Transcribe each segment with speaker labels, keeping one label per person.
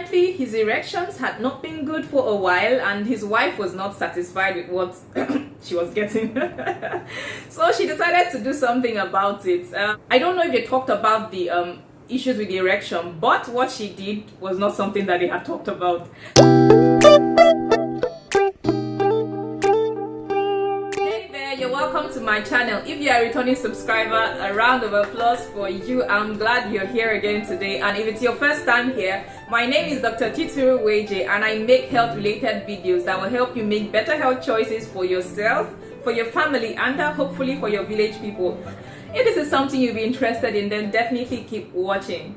Speaker 1: Apparently, his erections had not been good for a while, and his wife was not satisfied with what she was getting. So she decided to do something about it. I don't know if they talked about the issues with the erection, but what she did was not something that they had talked about. You're welcome to my channel. If you are a returning subscriber, a round of applause for you. I'm glad you're here again today. And if it's your first time here, my name is Dr. Chituru Weje, and I make health related videos that will help you make better health choices for yourself, for your family, and hopefully for your village people. If this is something you'll be interested in, then definitely keep watching.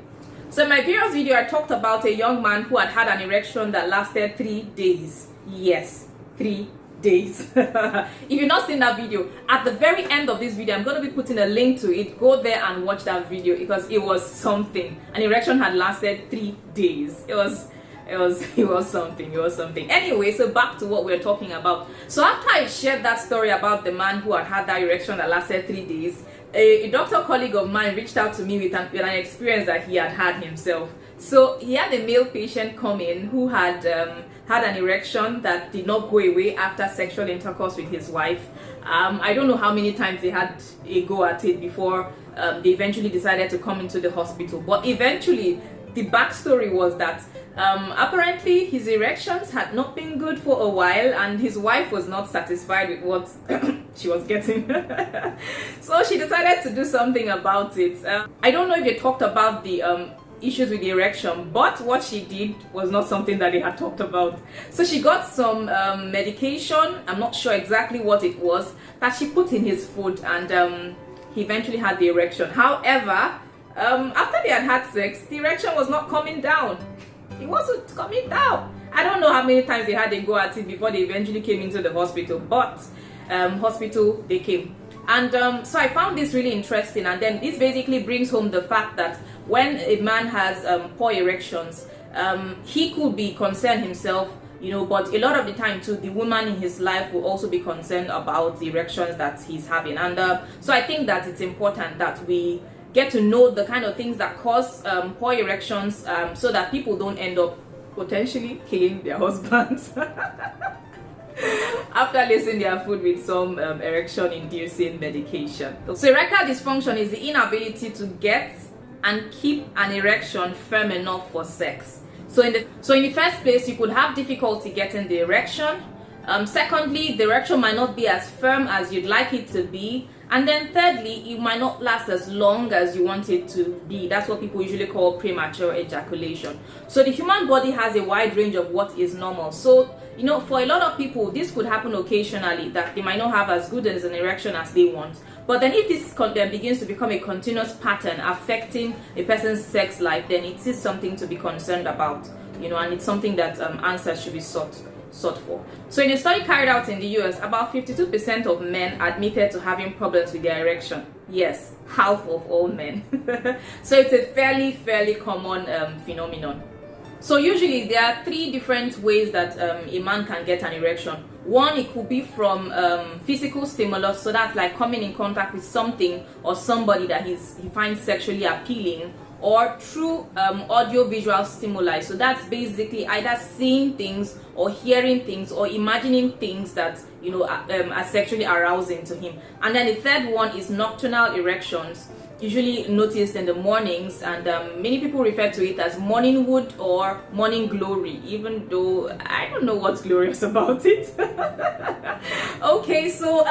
Speaker 1: So in my previous video, I talked about a young man who had an erection that lasted 3 days. Yes, 3 days. If you've not seen that video, at the very end of this video I'm going to be putting a link to it. Go there and watch that video because it was something. An erection had lasted 3 days. It was something. Anyway, so back to what we're talking about. So after I shared that story about the man who had that erection that lasted 3 days, a doctor colleague of mine reached out to me with an experience that he had himself. So he had a male patient come in who had an erection that did not go away after sexual intercourse with his wife. I don't know how many times they had a go at it before they eventually decided to come into the hospital. But eventually, the backstory was that apparently his erections had not been good for a while, and his wife was not satisfied with what she was getting. So she decided to do something about it. I don't know if they talked about the issues with the erection, but what she did was not something that they had talked about. So she got some medication, I'm not sure exactly what it was, that she put in his food, and he eventually had the erection. However, after they had sex, the erection was not coming down. It wasn't coming down. I don't know how many times they had a go at it before they eventually came into the hospital, but hospital they came. And so I found this really interesting, and then this basically brings home the fact that when a man has poor erections, he could be concerned himself, but a lot of the time too, the woman in his life will also be concerned about the erections that he's having. And so I think that it's important that we get to know the kind of things that cause poor erections, so that people don't end up potentially killing their husbands after lacing their food with some erection-inducing medication. So erectile dysfunction is the inability to get and keep an erection firm enough for sex. So in the first place, you could have difficulty getting the erection. Secondly, the erection might not be as firm as you'd like it to be. And then thirdly, it might not last as long as you want it to be. That's what people usually call premature ejaculation. So the human body has a wide range of what is normal. So, for a lot of people, this could happen occasionally, that they might not have as good as an erection as they want. But then if this begins to become a continuous pattern affecting a person's sex life, then it is something to be concerned about, and it's something that answers should be sought for. So in a study carried out in the US, about 52% of men admitted to having problems with their erection. Yes, half of all men. So it's a fairly common phenomenon. So usually there are 3 different ways that a man can get an erection. One, it could be from physical stimulus, so that's like coming in contact with something or somebody that he finds sexually appealing, or through audio-visual stimuli. So that's basically either seeing things or hearing things or imagining things that are sexually arousing to him. And then the third one is nocturnal erections, usually noticed in the mornings, and many people refer to it as morning wood or morning glory, even though I don't know what's glorious about it. Okay, so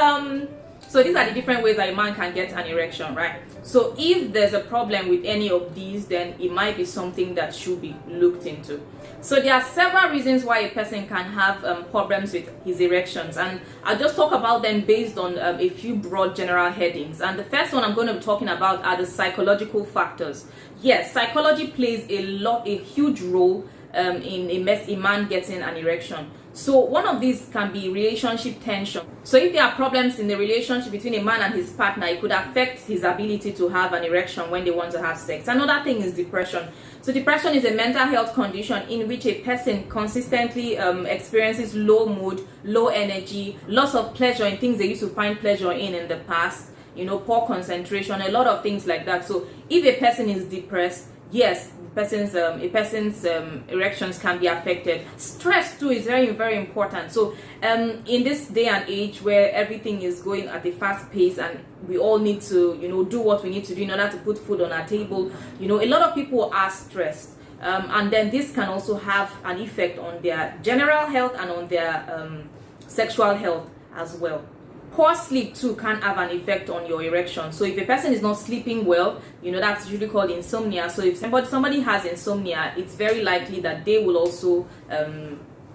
Speaker 1: these are the different ways that a man can get an erection, right? So if there's a problem with any of these, then it might be something that should be looked into. So there are several reasons why a person can have problems with his erections, and I'll just talk about them based on a few broad general headings. And the first one I'm going to be talking about are the psychological factors. Yes, psychology plays a huge role in a man getting an erection. So one of these can be relationship tension. So if there are problems in the relationship between a man and his partner, it could affect his ability to have an erection when they want to have sex. Another thing is depression. So depression is a mental health condition in which a person consistently experiences low mood, low energy, loss of pleasure in things they used to find pleasure in the past, poor concentration, a lot of things like that. So if a person is depressed, yes, a person's erections can be affected. Stress too is very, very important. So in this day and age where everything is going at a fast pace and we all need to, do what we need to do in order to put food on our table, a lot of people are stressed. And then this can also have an effect on their general health and on their sexual health as well. Poor sleep too can have an effect on your erection. So if a person is not sleeping well, that's usually called insomnia. So if somebody has insomnia, it's very likely that they will also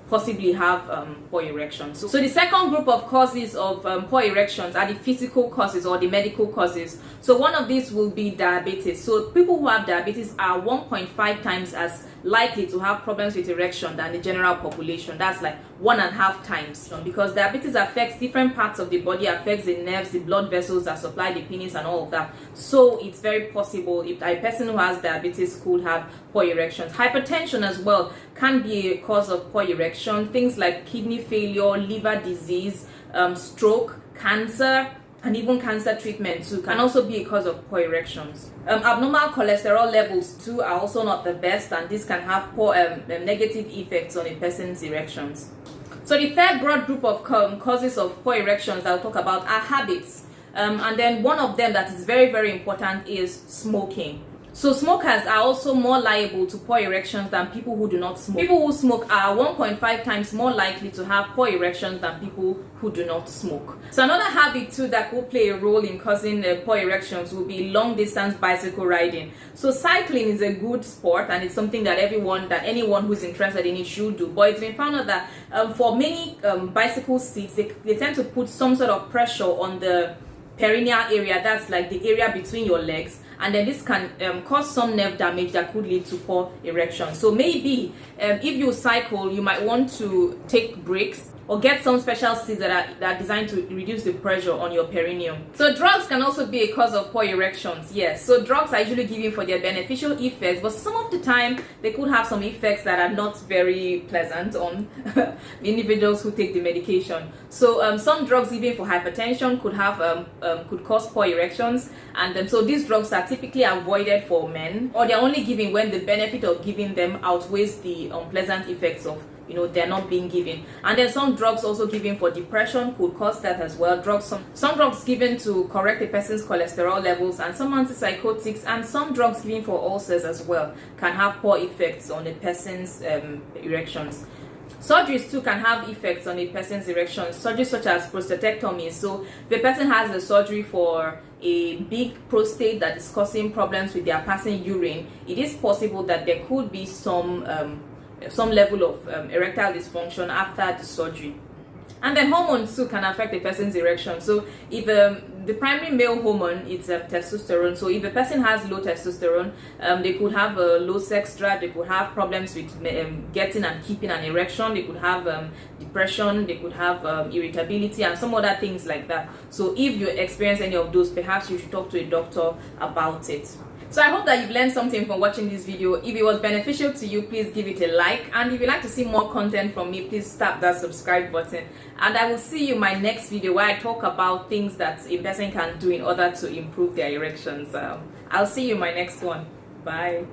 Speaker 1: possibly have poor erections. So the second group of causes of poor erections are the physical causes or the medical causes. So one of these will be diabetes. So people who have diabetes are 1.5 times as likely to have problems with erection than the general population. That's like 1.5 times, because diabetes affects different parts of the body, affects the nerves, the blood vessels that supply the penis and all of that. So it's very possible if a person who has diabetes could have poor erections. Hypertension as well can be a cause of poor erection. Things like kidney failure, liver disease, stroke, cancer, and even cancer treatment too can also be a cause of poor erections. Abnormal cholesterol levels too are also not the best, and this can have poor negative effects on a person's erections. So the third broad group of causes of poor erections that I'll talk about are habits. And then one of them that is very, very important is smoking. So smokers are also more liable to poor erections than people who do not smoke. People who smoke are 1.5 times more likely to have poor erections than people who do not smoke. So another habit too that will play a role in causing poor erections will be long distance bicycle riding. So cycling is a good sport, and it's something that anyone who's interested in it should do. But it's been found out that for many bicycle seats, they tend to put some sort of pressure on the perineal area, that's like the area between your legs, and then this can cause some nerve damage that could lead to poor erection. So maybe if you cycle, you might want to take breaks or get some special seats that are designed to reduce the pressure on your perineum. So drugs can also be a cause of poor erections. Yes, so drugs are usually given for their beneficial effects, but some of the time they could have some effects that are not very pleasant on the individuals who take the medication. So some drugs, even for hypertension, could cause poor erections, and so these drugs are typically avoided for men, or they're only given when the benefit of giving them outweighs the unpleasant effects of they're not being given. And then some drugs also given for depression could cause that as well. Some drugs given to correct a person's cholesterol levels, and some antipsychotics, and some drugs given for ulcers as well can have poor effects on a person's erections. Surgeries too can have effects on a person's erections. Surgeries such as prostatectomy. So if a person has a surgery for a big prostate that is causing problems with their passing urine, it is possible that there could be some level of erectile dysfunction after the surgery. And then hormones too can affect a person's erection. So if the primary male hormone is testosterone, so if a person has low testosterone, they could have a low sex drive, they could have problems with getting and keeping an erection, they could have depression, they could have irritability, and some other things like that. So if you experience any of those, perhaps you should talk to a doctor about it. So I hope that you've learned something from watching this video. If it was beneficial to you, please give it a like, and if you'd like to see more content from me, please tap that subscribe button, and I will see you in my next video where I talk about things that a person can do in order to improve their erections. I'll see you in my next one. Bye.